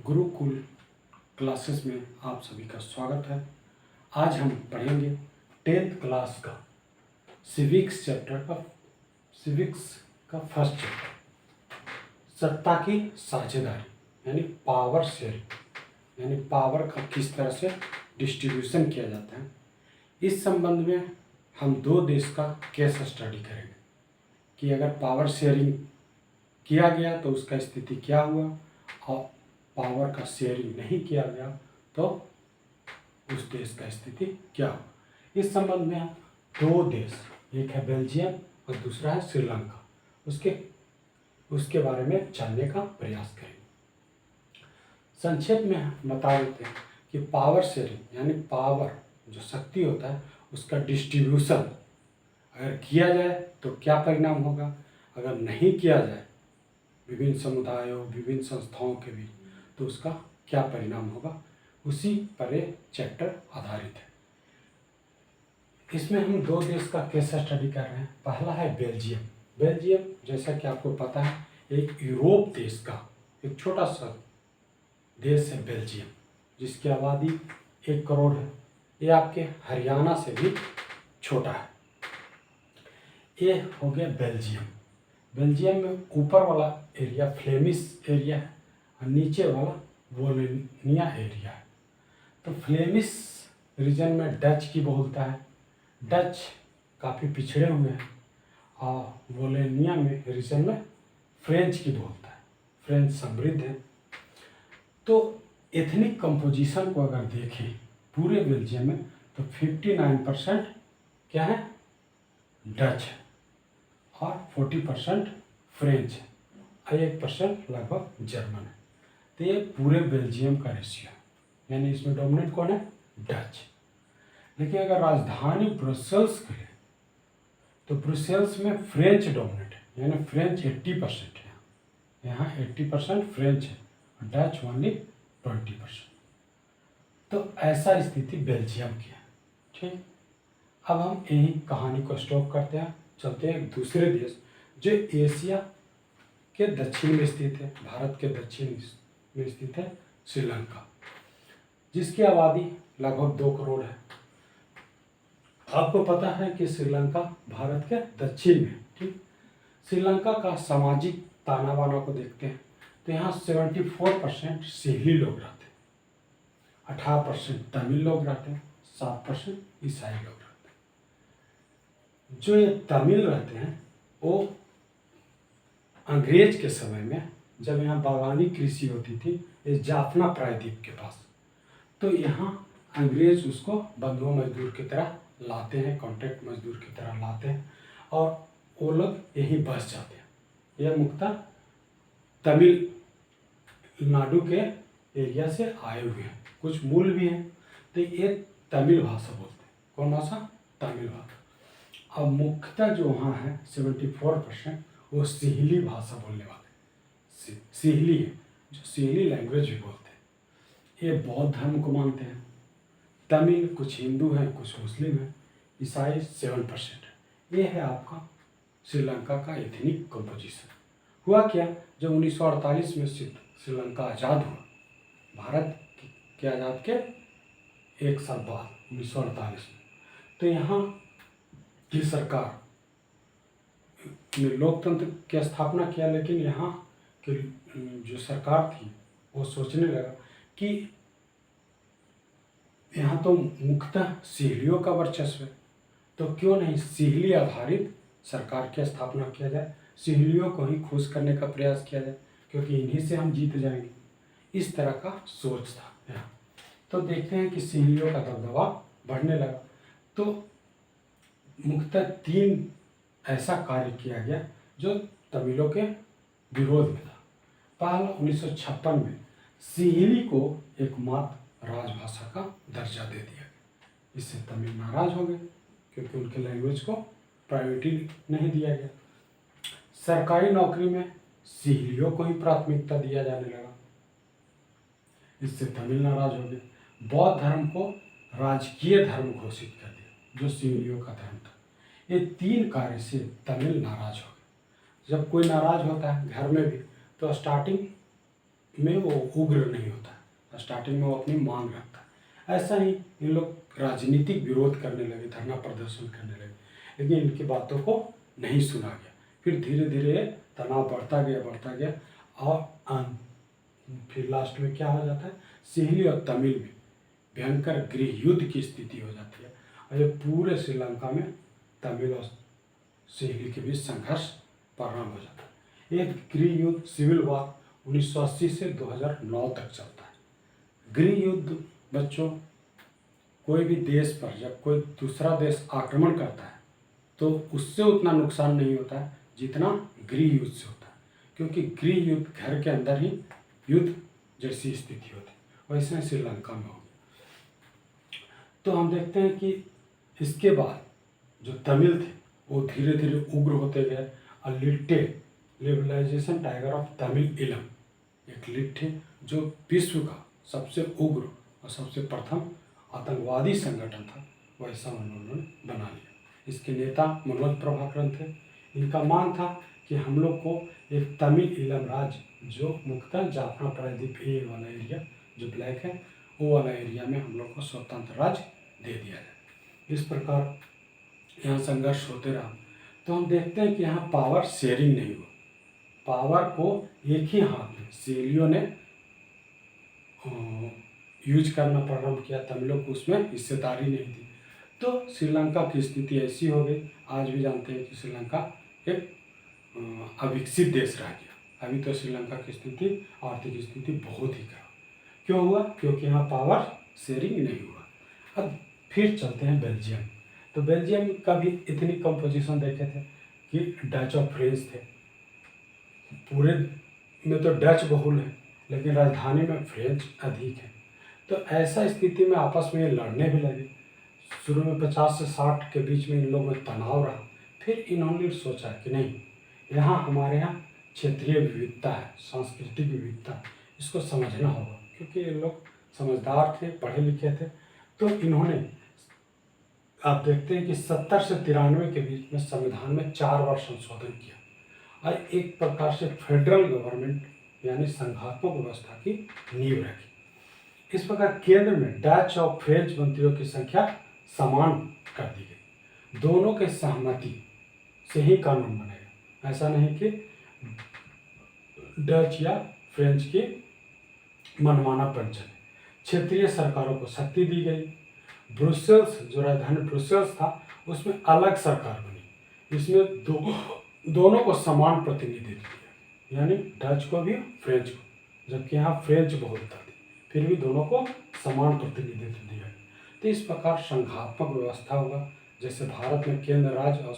Gurukul classes में आप सभी का स्वागत है। आज हम पढ़ेंगे 10th क्लास का सिविक्स का फर्स्ट चैप्टर, सत्ता की साझेदारी यानी पावर शेयरिंग, यानी पावर का किस तरह से डिस्ट्रीब्यूशन किया जाता है। इस संबंध में हम दो देश का केस स्टडी करेंगे कि अगर पावर शेयरिंग किया गया तो उसका स्थिति क्या हुआ और पावर का शेयरिंग नहीं किया गया तो उस देश का स्थिति क्या हो। इस संबंध में हम दो देश, एक है बेल्जियम और दूसरा है श्रीलंका, उसके बारे में जानने का प्रयास करेंगे। संक्षेप में बता देते हैं कि पावर शेयरिंग यानी पावर जो शक्ति होता है उसका डिस्ट्रीब्यूशन अगर किया जाए तो क्या परिणाम होगा, अगर नहीं किया जाए विभिन्न समुदायों विभिन्न संस्थाओं के बीच तो उसका क्या परिणाम होगा, उसी पर ये चैप्टर आधारित है। इसमें हम दो देश का केस स्टडी कर रहे हैं। पहला है बेल्जियम। बेल्जियम जैसा कि आपको पता है एक यूरोप देश का एक छोटा सा देश है बेल्जियम, जिसकी आबादी 1 करोड़ है। ये आपके हरियाणा से भी छोटा है। ये हो गया बेल्जियम। बेल्जियम में ऊपर वाला एरिया फ्लेमिश एरिया है और नीचे वाला वोलोनिया एरिया है। तो फ्लेमिश रीजन में डच की बोलता है, डच काफ़ी पिछड़े हुए हैं, और वोलोनिया में रीजन में फ्रेंच की बोलता है, फ्रेंच समृद्ध है। तो एथनिक कंपोजिशन को अगर देखें पूरे बेल्जियम में तो 59% क्या है, डच है और 40% फ्रेंच है और 1% लगभग जर्मन है। तो ये पूरे बेल्जियम का रेशियो है, यानी इसमें डोमिनेट कौन है, डच। लेकिन अगर राजधानी ब्रुसेल्स करें तो ब्रुसेल्स में फ्रेंच डोमिनेट है, यानी फ्रेंच 80% है, यहाँ 80% फ्रेंच है और डच ओनली 20%। तो ऐसा स्थिति बेल्जियम की है। ठीक, अब हम यही कहानी को स्टॉप करते हैं, चलते हैं एक दूसरे देश जो एशिया के दक्षिण में स्थित है, भारत के दक्षिण में स्थित है, श्रीलंका, जिसकी आबादी लगभग 2 करोड़ है। आपको पता है कि श्रीलंका भारत के दक्षिण में। ठीक, श्रीलंका का सामाजिक ताना बाना को देखते हैं तो यहाँ 74% सिंहली लोग रहते हैं, 18% तमिल लोग रहते हैं, 7% ईसाई लोग रहते हैं। जो ये तमिल रहते हैं वो अंग्रेज के समय में जब यहाँ बागानी कृषि होती थी इस जाफना प्रायद्वीप के पास, तो यहाँ अंग्रेज उसको बंधुआ मजदूर की तरह लाते हैं, कॉन्ट्रैक्ट मजदूर की तरह लाते हैं और वो लोग यहीं बस जाते हैं। यह मुख्यतः तमिलनाडु के एरिया से आए हुए हैं, कुछ मूल भी हैं। तो ये तमिल भाषा बोलते हैं। कौन भाषा, तमिल भाषा। अब मुख्यतः जो वहाँ है 74% वो सिंहली भाषा बोलने वाले, सिंहली है, जो सिंहली लैंग्वेज भी बोलते हैं। ये बौद्ध धर्म को मानते हैं। तमिल कुछ हिंदू हैं, कुछ मुस्लिम हैं, ईसाई 7% है। ये है आपका श्रीलंका का एथनिक कंपोजिशन। हुआ क्या, जब 1948 में श्रीलंका आज़ाद हुआ, भारत के आज़ाद के 1 साल बाद 1948 में, तो यहाँ की सरकार ने लोकतंत्र की स्थापना किया। लेकिन यहाँ की जो सरकार थी वो सोचने लगा कि यहाँ तो मुख्यतः सिंहलियों का वर्चस्व है, तो क्यों नहीं सिंहली आधारित सरकार की स्थापना किया जाए, सिंहलियों को ही खुश करने का प्रयास किया जाए, क्योंकि इन्हीं से हम जीत जाएंगे। इस तरह का सोच था यहाँ। तो देखते हैं कि सिंहलियों का दबदबा बढ़ने लगा। तो मुख्यतः 3 ऐसा कार्य किया गया जो तमिलों के विरोध में था। पहला, 1956 में सिंहली को एकमात्र राजभाषा का दर्जा दे दिया गया। इससे तमिल नाराज हो गए क्योंकि उनके लैंग्वेज को प्रायोरिटी नहीं दिया गया। सरकारी नौकरी में सिंहलियों को ही प्राथमिकता दिया जाने लगा, इससे तमिल नाराज हो गए। बौद्ध धर्म को राजकीय धर्म घोषित कर दिया, जो सिंहलियों का धर्म था। ये 3 कार्य से तमिल नाराज हो गए। जब कोई नाराज होता है घर में भी तो स्टार्टिंग में वो उग्र नहीं होता है, स्टार्टिंग में वो अपनी मांग रखता है। ऐसा ही इन लोग राजनीतिक विरोध करने लगे, धरना प्रदर्शन करने लगे, लेकिन इनकी बातों को नहीं सुना गया। फिर धीरे धीरे तनाव बढ़ता गया और फिर लास्ट में क्या हो जाता है, सिहली और तमिल में भयंकर गृह युद्ध की स्थिति हो जाती है और ये पूरे श्रीलंका में तमिल और सिहली के बीच संघर्ष प्रारंभ हो जाता है। एक गृह युद्ध सिविल वॉर 1980 से 2009 तक चलता है। गृह युद्ध बच्चों, कोई भी देश पर जब कोई दूसरा देश आक्रमण करता है तो उससे उतना नुकसान नहीं होता है जितना गृह युद्ध से होता है, क्योंकि गृह युद्ध घर के अंदर ही युद्ध जैसी स्थिति होती है। वैसे श्रीलंका में होगी। तो हम देखते हैं कि इसके बाद जो तमिल थे वो धीरे धीरे उग्र होते गए और लिट्टे, लिबरलाइजेशन टाइगर ऑफ तमिल इलम, एक लिट्टे जो विश्व का सबसे उग्र और सबसे प्रथम आतंकवादी संगठन था, वैसा उन्होंने बना लिया। इसके नेता मनोज प्रभाकरन थे। इनका मान था कि हम लोग को एक तमिल इलम राज्य जो मुख्यतः जाफना प्रायद्वीप ए वाला एरिया जो ब्लैक है वो वाला एरिया में हम लोग को स्वतंत्र राज्य दे दिया जाए। इस प्रकार यहाँ संघर्ष होते रहा। तो हम देखते हैं कि यहाँ पावर शेयरिंग नहीं हुआ। पावर को एक ही हाथ में सिहलियों ने यूज करना प्रारंभ किया, तमिलों को उसमें हिस्सेदारी नहीं दी। तो श्रीलंका की स्थिति ऐसी हो गई। आज भी जानते हैं कि श्रीलंका एक अविकसित देश रह गया। अभी तो श्रीलंका की स्थिति, आर्थिक स्थिति बहुत ही खराब। क्यों हुआ? क्योंकि यहाँ पावर शेयरिंग नहीं हुआ। अब फिर चलते हैं बेल्जियम। तो बेल्जियम का भी इतनी कंपोजिशन देखे थे कि डच और फ्रेंच थे। पूरे में तो डच बहुल है, लेकिन राजधानी में फ्रेंच अधिक है। तो ऐसा स्थिति में आपस में ये लड़ने भी लगे। शुरू में 50 से 60 के बीच में इन लोगों में तनाव रहा। फिर इन्होंने सोचा कि नहीं, यहाँ हमारे यहाँ क्षेत्रीय विविधता है, सांस्कृतिक विविधता है, इसको समझना होगा। क्योंकि ये लोग समझदार थे, पढ़े लिखे थे। तो इन्होंने, आप देखते हैं कि 70 से 93 के बीच में संविधान में 4 बार संशोधन किया और एक प्रकार से फेडरल गवर्नमेंट यानी संघात्मक व्यवस्था की नींव रखी। इस प्रकार केंद्र में डच और फ्रेंच मंत्रियों की संख्या समान कर दी गई। दोनों के सहमति से ही कानून बनेगा। ऐसा नहीं कि डच या फ्रेंच की मनमानापन चले। क्षेत्रीय सरकारों को शक्ति दी गई। ब्रुसेल्स, जो राजधानी ब्रुसेल्स था, उसमें अलग सरकार बनी। इसमें दोनों को समान प्रतिनिधित्व दिया, यानी डच को भी फ्रेंच को, जबकि यहाँ फ्रेंच बहुलता थी, फिर भी दोनों को समान प्रतिनिधित्व दिया। तो इस प्रकार संघात्मक व्यवस्था होगा। जैसे भारत में केंद्र, राज्य और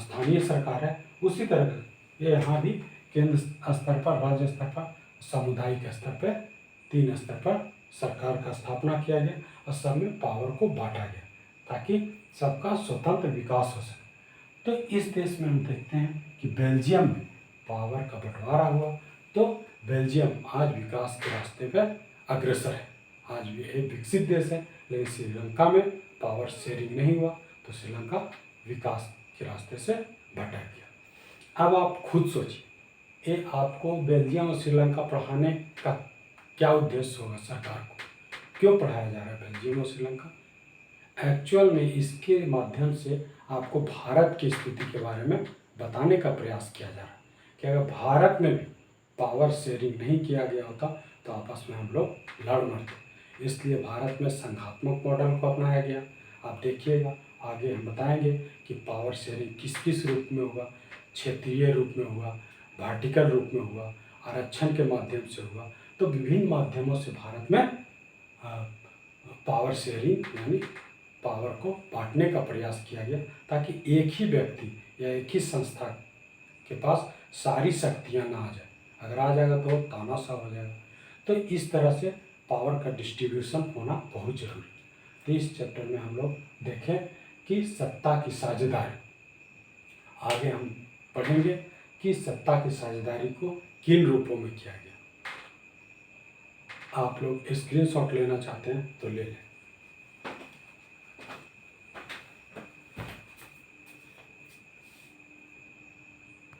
स्थानीय सरकार है, उसी तरह ये यहाँ भी केंद्र स्तर पर, राज्य स्तर पर, सामुदायिक स्तर पर, 3 स्तर पर सरकार का स्थापना किया गया और सब में पावर को बांटा गया ताकि सबका स्वतंत्र विकास हो सके। तो इस देश में हम देखते हैं कि बेल्जियम में पावर का बंटवारा हुआ। तो बेल्जियम आज विकास के रास्ते पर अग्रसर है। आज भी एक विकसित देश है, लेकिन श्रीलंका में पावर शेयरिंग नहीं हुआ तो श्रीलंका विकास के रास्ते से भटक गया। अब आप खुद सोचिए, ये आपको बेल्जियम और श्रीलंका पढ़ाने का क्या उद्देश्य होगा? सरकार को क्यों पढ़ाया जा रहा है बेल्जियम और श्रीलंका? एक्चुअल में इसके माध्यम से आपको भारत की स्थिति के बारे में बताने का प्रयास किया जा रहा है कि अगर भारत में भी पावर शेयरिंग नहीं किया गया होता तो आपस में हम लोग लड़ मरते। इसलिए भारत में संघात्मक मॉडल को अपनाया गया। आप देखिएगा, आगे हम बताएंगे कि पावर शेयरिंग किस किस रूप में होगा। क्षेत्रीय रूप में हुआ, वर्टिकल रूप में हुआ, आरक्षण के माध्यम से हुआ। तो विभिन्न माध्यमों से भारत में पावर शेयरिंग यानी पावर को बांटने का प्रयास किया गया ताकि एक ही व्यक्ति या एक ही संस्था के पास सारी शक्तियां ना आ जाए। अगर आ जाएगा तो तानाशाह हो जाएगा। तो इस तरह से पावर का डिस्ट्रीब्यूशन होना बहुत जरूरी है। तो इस चैप्टर में हम लोग देखें कि सत्ता की साझेदारी, आगे हम पढ़ेंगे कि सत्ता की साझेदारी को किन रूपों में किया गया। आप लोग स्क्रीनशॉट लेना चाहते हैं तो ले लें।